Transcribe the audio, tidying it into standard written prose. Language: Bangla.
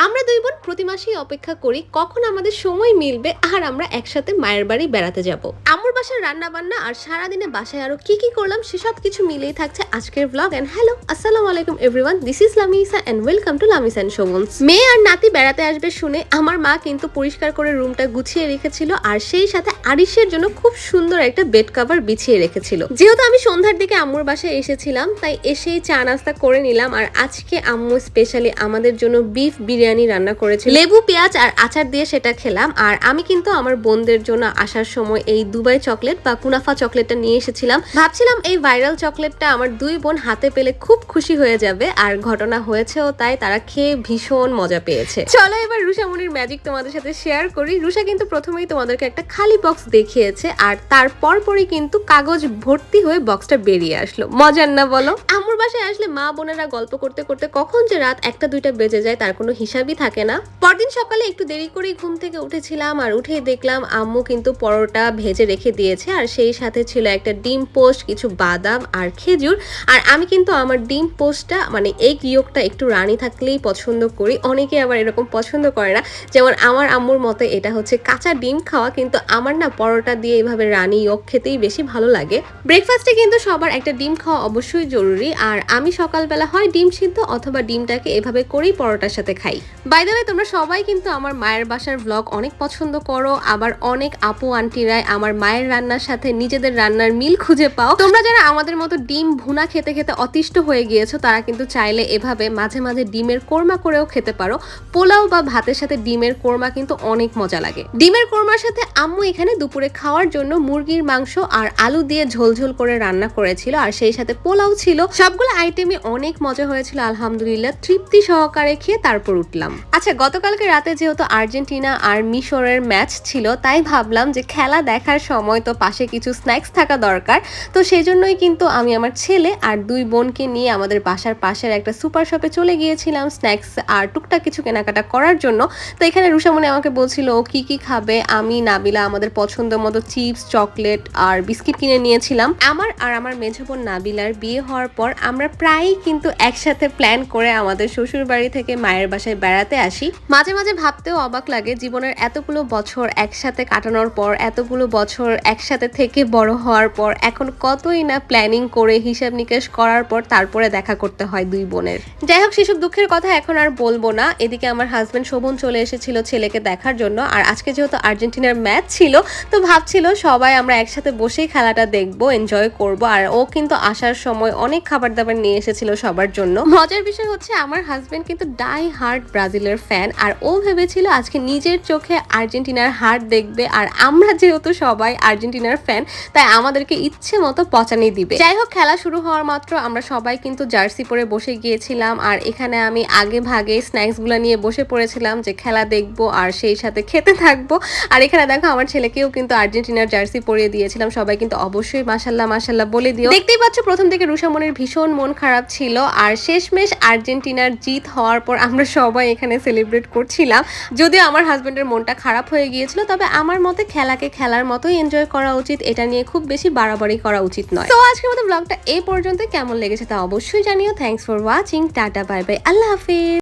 আমরা দুই বোন প্রতি মাসেই অপেক্ষা করি কখন আমাদের সময় মিলবে আর আমরা একসাথে মায়ের বাড়ি বেড়াতে যাব। আম্মুর বাসার রান্না বান্না আর সারাদিনে বাসায় আরো কি কি করলাম সেসব কিছু মিলেই থাকছে আজকের ব্লগ। এন্ড হ্যালো, আসসালামু আলাইকুম everyone, this is Lamisa and welcome to Lamis and Shovon's. মেয়ে আর নাতি বেড়াতে আসবে শুনে আমার মা কিন্তু পরিষ্কার করে রুমটা গুছিয়ে রেখেছিল আর সেই সাথে আরিশের জন্য খুব সুন্দর একটা বেড কভার বিছিয়ে রেখেছিল। যেহেতু আমি সন্ধ্যার দিকে আম্মুর বাসায় এসেছিলাম তাই এসেই চা নাস্তা করে নিলাম। আর আজকে আম্মু স্পেশালি আমাদের জন্য বিফ বিরিয়ানি রান্না করেছিল, লেবু পেঁয়াজ আর আচার দিয়ে সেটা খেলাম। আর আমি কিন্তু আমার বোনদের জন্য আসার সময় এই দুবাই চকলেট বা কুনাফা চকলেটটা নিয়ে এসেছিলাম। ভাবছিলাম এই ভাইরাল চকলেটটা আমার দুই বোন হাতে পেলে খুব খুশি হয়ে যাবে, আর ঘটনা হয়েছেও তাই, তারা খেয়ে ভীষণ মজা পেয়েছে। চলো এবার রুষামণির ম্যাজিক তোমাদের সাথে শেয়ার করি। রুষা কিন্তু প্রথমেই তোমাদেরকে একটা খালি বক্স দেখিয়েছে আর তারপর পরই কিন্তু কাগজ ভর্তি হয়ে বক্সটা বেরিয়ে আসলো। মজার না বলো? আম্মুর বাসায় আসলে মা বোনেরা গল্প করতে করতে কখন যে রাত 1টা-2টা বেজে যায় তার কোনো হিসাবই থাকে না। পরদিন সকালে একটু দেরি করেই ঘুম থেকে উঠেছিলাম আর উঠেই দেখলাম আম্মু কিন্তু পরোটা ভেজে রেখে দিয়েছে আর সেই সাথে ছিল একটা ডিম পোস্ট, কিছু বাদাম আর খেজুর। আর আমি কিন্তু আমার ডিম পোস্টটা মানে এগ ইয়োগটা একটু রানি থাকলেই পছন্দ করি, অনেকে আবার এরকম পছন্দ করে না। যেমন আমার আম্মুর মতে এটা হচ্ছে কাঁচা ডিম খাওয়া, কিন্তু আমার না পরোটা দিয়ে এইভাবে রানি ইয়োগ খেতেই বেশি ভালো লাগে। ব্রেকফাস্টে কিন্তু সবার একটা ডিম খাওয়া অবশ্যই জরুরি, আর আমি সকালবেলা হয় ডিম সিদ্ধ অথবা ডিমটাকে এভাবে করেই পরোটার সাথে খাই। বাই দ্য ওয়ে, তোমরা সবাই কিন্তু আমার মায়ের বাসার ভ্লগ অনেক পছন্দ করো, আবার অনেক আপু আন্টিরাই আমার মায়ের রান্নার সাথে নিজেদের রান্নার মিল খুঁজে পাও। তোমরা যারা আমাদের মতো ডিম ভুনা খেতে খেতে অতিষ্ঠ হয়ে গিয়েছো তারা কিন্তু চাইলে এভাবে মাঝে মাঝে ডিমের কোরমা করেও খেতে পারো। পোলাও বা ভাতের সাথে ডিমের কোরমা কিন্তু অনেক মজা লাগে। ডিমের কোরমার সাথে আম্মু এখানে দুপুরে খাওয়ার জন্য মুরগির মাংস আর আলু দিয়ে ঝোলঝোল করে রান্না করেছিল, আর সেই সাথে পোলাও ছিল। সবগুলো আইটেমই অনেক মজা হয়েছিল, আলহামদুলিল্লাহ তৃপ্তি সহকারে খেয়ে তারপর উঠলাম। আচ্ছা, গতকালকে রাতে যেহেতু আর্জেন্টিনা আর মিশরের ম্যাচ ছিল তাই ভাবলাম যে খেলা দেখার সময় তো পাশে কিছু স্ন্যাক্স থাকা দরকার, তো সেই জন্যই কিন্তু আমি আমার ছেলে আর দুই বোনকে নিয়ে আমাদের বাসার পাশের একটা সুপার শপে চলে গিয়েছিলাম স্ন্যাক্স আর টুকটাক কিছু কেনাকাটা করার জন্য। তো এখানে রুষামণি আমাকে বলছিল ও কি কি খাবে, আমি নাবিলা আমাদের পছন্দ মতো চিপস, চকলেট আর বিস্কিট কিনে নিয়েছিলাম। আমার আর আমার মেঝো বোন নাবিলার বিয়ে হওয়ার পর আমরা প্রায়ই কিন্তু একসাথে প্ল্যান করে আমাদের শ্বশুর বাড়ি থেকে মায়ের বাসায় বেড়াতে আসি। মাঝে মাঝে ভাবতেও অবাক লাগে জীবনের এতগুলো বছর একসাথে কাটানোর পর, এতগুলো বছর একসাথে থেকে বড় হওয়ার পর এখন কতই না প্ল্যানিং করে হিসাব নিকাশ করার পর তারপরে দেখা করতে হয় দুই বোনের। যাই হোক, সেসব দুঃখের কথা এখন আর বলবো না। এদিকে আমার হাজবেন্ড শোভন চলে এসেছিল ছেলেকে দেখার জন্য, আর আজকে যেহেতু আর্জেন্টিনার ম্যাচ ছিল তো ভাবছিল সবাই আমরা একসাথে বসেই খেলাটা দেখবো, এনজয় করব। আর ও কিন্তু আসার সময় অনেক খাবার দাবার নিয়ে এসেছিল সবার জন্য। মজার বিষয় হচ্ছে আমার হাজবেন্ড কিন্তু ডাই হার্ড ব্রাজিলের ফ্যান, আর ও ভেবেছিল আজকে নিজের চোখে আর্জেন্টিনার হার দেখবে, আর আমরা যেহেতু সবাই আর্জেন্টিনার ফ্যান তাই আমাদেরকে ইচ্ছে মতো পচানি দিবে। যাই হোক, খেলা শুরু হওয়ার মাত্র আমরা সবাই কিন্তু জার্সি পরে বসে গিয়েছিলাম, আর এখানে আমি আগে ভাগে স্ন্যাক্স গুলা নিয়ে বসে পড়েছিলাম যে খেলা দেখবো আর সেই সাথে খেতে থাকবো। আর এখানে দেখো আমার ছেলেকেও কিন্তু আর্জেন্টিনার জার্সি পরিয়ে দিয়েছিলাম। সবাই কিন্তু অবশ্যই মাশাল্লাহ মাশাল্লাহ বলে দিও। দেখতেই পাচ্ছ প্রথম থেকে রুষামণির ভীষণ মন খারাপ ছিল, আর শেষমেশ আর্জেন্টিনার জিত হওয়ার পর আমরা সবাই এখানে সেলিব্রেট করছিলাম। যদিও আমার হাজবেন্ডের মনটা খারাপ হয়ে গিয়েছিল, তবে আমার মতে খেলাকে খেলার মতোই এনজয় করা উচিত, এটা নিয়ে খুব বেশি বাড়াবাড়ি করা উচিত নয়। তো আজকের মতো ব্লগটা এই পর্যন্ত, কেমন লেগেছে তা অবশ্যই জানিও। Thanks for watching, tata, bye bye, Allah Hafiz.